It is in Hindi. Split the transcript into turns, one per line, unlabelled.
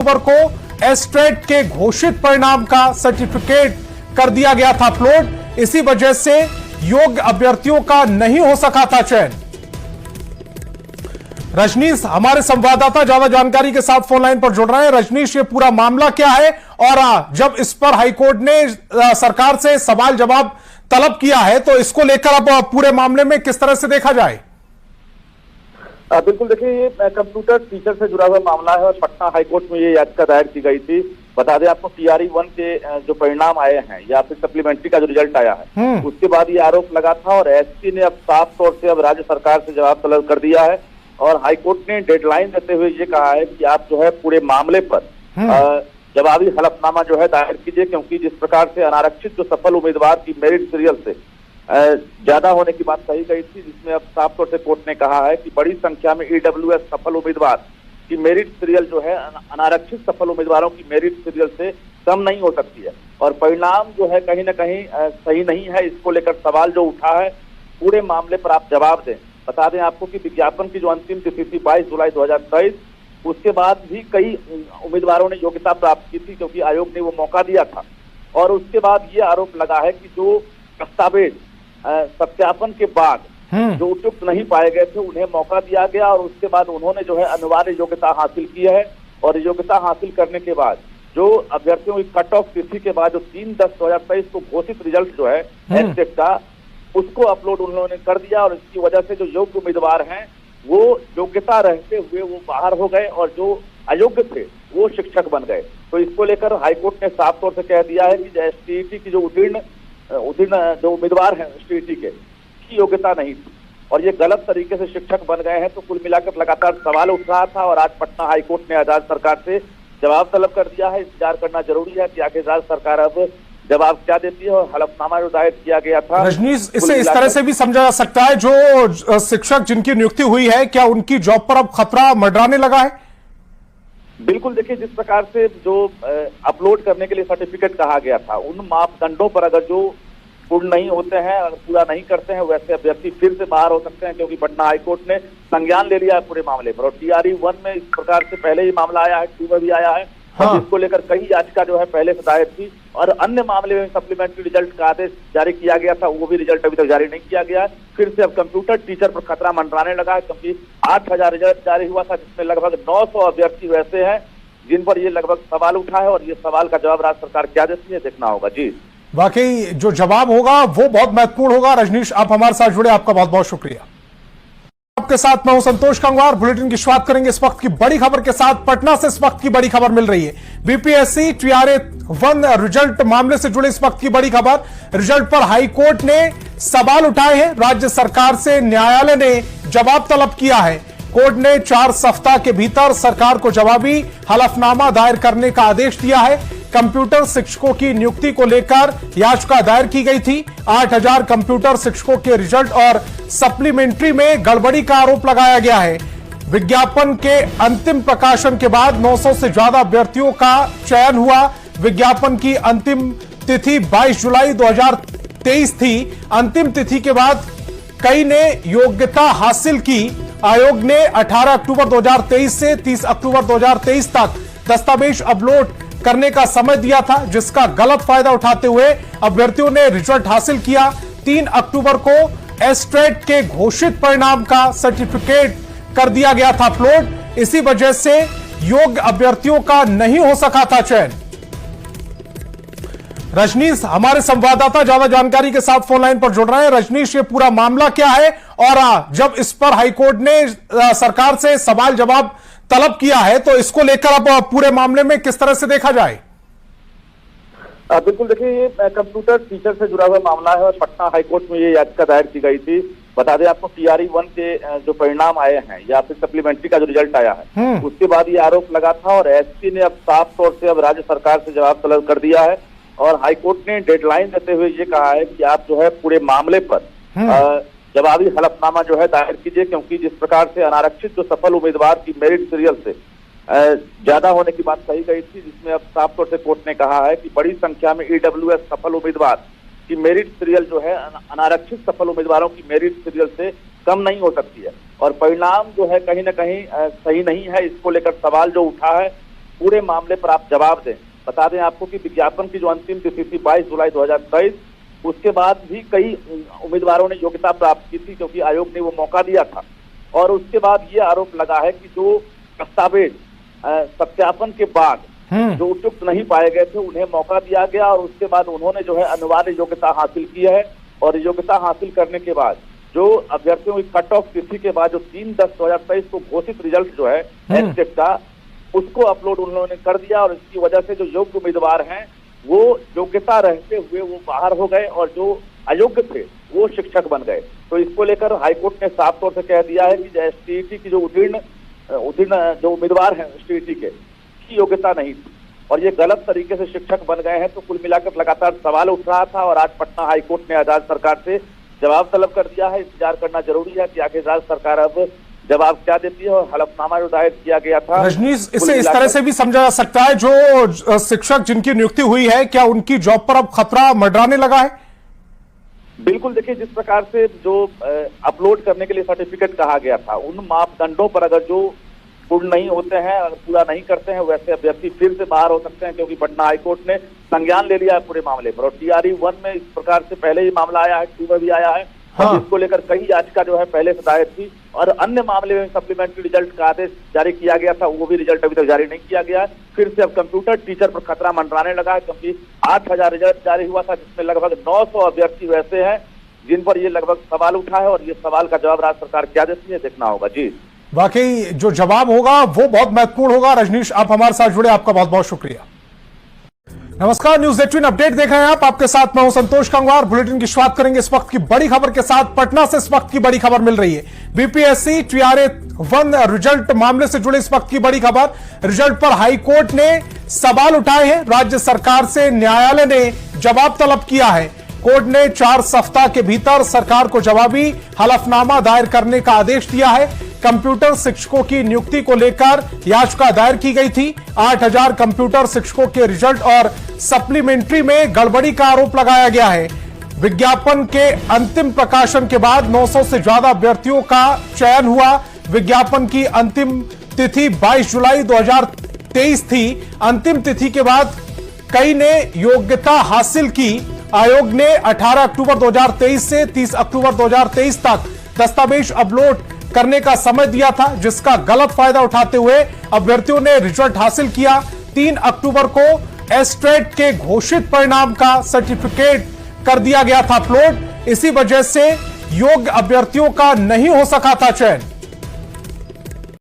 अक्टूबर को एस्ट्रेट के घोषित परिणाम का सर्टिफिकेट कर दिया गया था अपलोड। इसी वजह से योग्य अभ्यर्थियों का नहीं हो सका था चयन। रजनीश हमारे संवाददाता ज्यादा जानकारी के साथ फोन लाइन पर जुड़ रहे हैं। रजनीश, ये पूरा मामला क्या है और जब इस पर हाईकोर्ट ने सरकार से सवाल जवाब तलब किया है तो इसको लेकर अब पूरे मामले में किस तरह से देखा जाए?
बिल्कुल, देखिए ये कंप्यूटर टीचर से जुड़ा हुआ मामला है और पटना हाईकोर्ट में ये याचिका दायर की गई थी। बता दें आपको TRE 1 के जो परिणाम आए हैं या फिर सप्लीमेंट्री का जो रिजल्ट आया है उसके बाद ये आरोप लगा था और SC ने अब साफ तौर से अब राज्य सरकार से जवाब तलब कर दिया है और हाईकोर्ट ने डेडलाइन देते हुए ये कहा है कि आप जो है पूरे मामले पर जवाबी हलफनामा जो है दायर कीजिए, क्योंकि जिस प्रकार से अनारक्षित जो सफल उम्मीदवार की मेरिट सीरियल से ज्यादा होने की बात कही गई थी, जिसमें अब साफ तौर से कोर्ट ने कहा है कि बड़ी संख्या में EWS सफल उम्मीदवार की मेरिट सीरियल जो है अनारक्षित सफल उम्मीदवारों की मेरिट सीरियल से कम नहीं हो सकती है और परिणाम जो है कहीं ना कहीं सही नहीं है। इसको लेकर सवाल जो उठा है, पूरे मामले पर आप जवाब दें। बता दें आपको कि विज्ञापन की जो अंतिम तिथि थी 22 जुलाई 2023, उसके बाद भी कई उम्मीदवारों ने योग्यता प्राप्त की थी क्योंकि आयोग ने वो मौका दिया था और उसके बाद ये आरोप लगा है कि जो दस्तावेज सत्यापन के बाद जो उपयुक्त नहीं पाए गए थे उन्हें मौका दिया गया और उसके बाद उन्होंने जो है अनिवार्य योग्यता हासिल की है और योग्यता हासिल करने के बाद जो अभ्यर्थियों की कट ऑफ तिथि के बाद जो 3/10/2023 को घोषित रिजल्ट जो है एस्टेट का, उसको अपलोड उन्होंने कर दिया और इसकी वजह से जो योग्य उम्मीदवार हैं वो योग्यता रहते हुए वो बाहर हो गए और जो अयोग्य थे वो शिक्षक बन गए। तो इसको लेकर हाईकोर्ट ने साफ तौर से कह दिया है कि STET की जो उत्तीर्ण जो उम्मीदवार हैं STET के की योग्यता नहीं थी और ये गलत तरीके से शिक्षक बन गए हैं। तो कुल मिलाकर लगातार सवाल उठ रहा था और आज पटना हाईकोर्ट ने आजाद सरकार से जवाब तलब कर दिया है। इंतजार करना जरूरी है कि आखिर राज्य सरकार अब जवाब क्या देती है और हलफनामा जो दायर किया गया था।
रजनीश, इसे इस तरह से भी समझा जा सकता है जो शिक्षक जिनकी नियुक्ति हुई है, क्या उनकी जॉब पर अब खतरा मंडराने लगा है?
बिल्कुल, देखिए जिस प्रकार से जो अपलोड करने के लिए सर्टिफिकेट कहा गया था, उन मापदंडों पर अगर जो पूर्ण नहीं होते हैं, अगर पूरा नहीं करते हैं, वैसे अभ्यर्थी फिर से बाहर हो सकते हैं क्योंकि पटना हाईकोर्ट ने संज्ञान ले लिया है पूरे मामले पर और TRE 1 में इस प्रकार से पहले ही मामला आया है, 2 में भी आया है और जिसको लेकर कई याचिका जो है पहले से दायर थी और अन्य मामले में सप्लीमेंट्री रिजल्ट का आदेश जारी किया गया था, वो भी रिजल्ट अभी तक जारी नहीं किया गया है। फिर से अब कंप्यूटर टीचर पर खतरा मंडराने लगा है क्योंकि 8000 रिजल्ट जारी हुआ था जिसमें लगभग 900 अभ्यर्थी वैसे हैं जिन पर ये लगभग सवाल उठा है और ये सवाल का जवाब राज्य सरकार क्या देती है देखना होगा। जी,
वाकई जो जवाब होगा वो बहुत महत्वपूर्ण होगा। रजनीश, आप हमारे साथ जुड़े, आपका बहुत बहुत शुक्रिया। आपके साथ मैं हूं संतोष कंगवार। बुलेटिन की शुरुआत करेंगे इस वक्त की बड़ी खबर के साथ। पटना से इस वक्त की बड़ी खबर मिल रही है। BPSC TRE 1 रिजल्ट मामले से जुड़े इस वक्त की बड़ी खबर। रिजल्ट पर हाईकोर्ट ने सवाल उठाए हैं। राज्य सरकार से न्यायालय ने जवाब तलब किया है। कोर्ट ने 4 सप्ताह के भीतर सरकार को जवाबी हलफनामा दायर करने का आदेश दिया है। कंप्यूटर शिक्षकों की नियुक्ति को लेकर याचिका दायर की गई थी। 8000 कंप्यूटर शिक्षकों के रिजल्ट और सप्लीमेंट्री में गड़बड़ी का आरोप लगाया गया है। विज्ञापन के अंतिम प्रकाशन के बाद 900 से ज्यादा अभ्यर्थियों का चयन हुआ। विज्ञापन की अंतिम तिथि 22 जुलाई 2023 थी। अंतिम तिथि के बाद कई ने योग्यता हासिल की। आयोग ने 18 अक्टूबर 2023 से 30 अक्टूबर 2023 तक दस्तावेज अपलोड करने का समय दिया था, जिसका गलत फायदा उठाते हुए अभ्यर्थियों ने रिजल्ट हासिल किया। 3 अक्टूबर को एस्ट्रेट के घोषित परिणाम का सर्टिफिकेट कर दिया गया था अपलोड। इसी वजह से योग्य अभ्यर्थियों का नहीं हो सका था चयन। रजनीश हमारे संवाददाता ज्यादा जानकारी के साथ फोन लाइन पर जुड़ रहे हैं। रजनीश, ये पूरा मामला क्या है और जब इस पर हाईकोर्ट ने सरकार से सवाल जवाब तलब किया है तो इसको लेकर अब पूरे मामले में किस तरह से देखा जाए?
बिल्कुल, देखिए ये कंप्यूटर टीचर से जुड़ा हुआ मामला है और पटना हाईकोर्ट में ये याचिका दायर की गई थी। बता दें आपको TRE 1 के जो परिणाम आए हैं या फिर सप्लीमेंट्री का जो रिजल्ट आया है उसके बाद ये आरोप लगा था और SC ने अब साफ तौर से अब राज्य सरकार से जवाब तलब कर दिया है और हाईकोर्ट ने डेडलाइन देते हुए ये कहा है कि आप जो है पूरे मामले पर जवाबी हलफनामा जो है दायर कीजिए, क्योंकि जिस प्रकार से अनारक्षित जो सफल उम्मीदवार की मेरिट सीरियल से ज्यादा होने की बात कही गई थी, जिसमें अब साफ तौर से कोर्ट ने कहा है कि बड़ी संख्या में EWS सफल उम्मीदवार की मेरिट सीरियल जो है अनारक्षित सफल उम्मीदवारों की मेरिट सीरियल से कम नहीं हो सकती है और परिणाम जो है कहीं ना कहीं सही नहीं है। इसको लेकर सवाल जो उठा है, पूरे मामले पर आप जवाब दें। बता दें आपको कि विज्ञापन की जो अंतिम तिथि थी 22 जुलाई 2023, उसके बाद भी कई उम्मीदवारों ने योग्यता प्राप्त की थी क्योंकि आयोग ने वो मौका दिया था। और उसके बाद ये आरोप लगा है कि जो दस्तावेज सत्यापन के बाद जो उपयुक्त नहीं पाए गए थे उन्हें मौका दिया गया और उसके बाद उन्होंने जो है अनिवार्य योग्यता हासिल की है। और योग्यता हासिल करने के बाद जो अभ्यर्थियों की कट ऑफ तिथि के बाद जो 3/10/2023 को घोषित रिजल्ट जो है एचटेट का, उसको अपलोड उन्होंने कर दिया और इसकी वजह से जो योग्य उम्मीदवार हैं वो योग्यता रहते हुए वो बाहर हो गए और जो अयोग्य थे वो शिक्षक बन गए। तो इसको लेकर हाईकोर्ट ने साफ तौर से कह दिया है कि एसटीईटी की जो उत्तीर्ण जो उम्मीदवार हैं एसटीईटी के की योग्यता नहीं थी और ये गलत तरीके से शिक्षक बन गए हैं। तो कुल मिलाकर लगातार सवाल उठ रहा था और आज पटना हाईकोर्ट ने आजाद सरकार से जवाब तलब कर दिया है। इंतजार करना जरूरी है कि आखिर राज्य सरकार अब जवाब क्या देती है। और हलफनामा जो दायर किया गया था
रजनीश, इसे इस तरह से भी समझा जा सकता है जो शिक्षक जिनकी नियुक्ति हुई है, क्या उनकी जॉब पर अब खतरा मंडराने लगा है?
बिल्कुल, देखिए जिस प्रकार से जो अपलोड करने के लिए सर्टिफिकेट कहा गया था उन मापदंडों पर अगर जो पूर्ण नहीं होते हैं, पूरा नहीं करते हैं, वैसे अभ्यर्थी फिर से बाहर हो सकते हैं क्योंकि पटना हाईकोर्ट ने संज्ञान ले लिया है पूरे मामले पर। और TRE 1 में इस प्रकार से पहले ही मामला आया है, 2 में भी आया है। हाँ। जिसको लेकर कई याचिका जो है पहले से दायर थी और अन्य मामले में सप्लीमेंट्री रिजल्ट का आदेश जारी किया गया था, वो भी रिजल्ट अभी तक जारी नहीं किया गया है। फिर से अब कंप्यूटर टीचर पर खतरा मंडराने लगा है क्योंकि 8,000 रिजल्ट जारी हुआ था जिसमें लगभग 900 अभ्यर्थी वैसे हैं जिन पर ये लगभग सवाल उठा है और ये सवाल का जवाब राज्य सरकार क्या देती है देखना होगा। जी
वाकई जो जवाब होगा वो बहुत महत्वपूर्ण होगा। रजनीश, आप हमारे साथ जुड़े, आपका बहुत बहुत शुक्रिया। नमस्कार, न्यूज 18 अपडेट देख रहे हैं आप। आपके साथ मैं हूं संतोष कंगवार। बुलेटिन की शुरुआत करेंगे इस वक्त की बड़ी खबर के साथ। पटना से इस वक्त की बड़ी खबर मिल रही है। बीपीएससी TRE 1 रिजल्ट मामले से जुड़े इस वक्त की बड़ी खबर। रिजल्ट पर हाईकोर्ट ने सवाल उठाए हैं। राज्य सरकार से न्यायालय ने जवाब तलब किया है। कोर्ट ने 4 सप्ताह के भीतर सरकार को जवाबी हलफनामा दायर करने का आदेश दिया है। कंप्यूटर शिक्षकों की नियुक्ति को लेकर याचिका दायर की गई थी। 8,000 कंप्यूटर शिक्षकों के रिजल्ट और सप्लीमेंट्री में गड़बड़ी का आरोप लगाया गया है। विज्ञापन के अंतिम प्रकाशन के बाद 900 से ज्यादा अभ्यर्थियों का चयन हुआ। विज्ञापन की अंतिम तिथि 22 जुलाई 2023 थी। अंतिम तिथि के बाद कई ने योग्यता हासिल की। आयोग ने 18 अक्टूबर 2023 से 30 अक्टूबर 2023 तक दस्तावेज अपलोड करने का समय दिया था, जिसका गलत फायदा उठाते हुए अभ्यर्थियों ने रिजल्ट हासिल किया। 3 अक्टूबर को एचटेट के घोषित परिणाम का सर्टिफिकेट कर दिया गया था अपलोड। इसी वजह से योग्य अभ्यर्थियों का नहीं हो सका था चयन।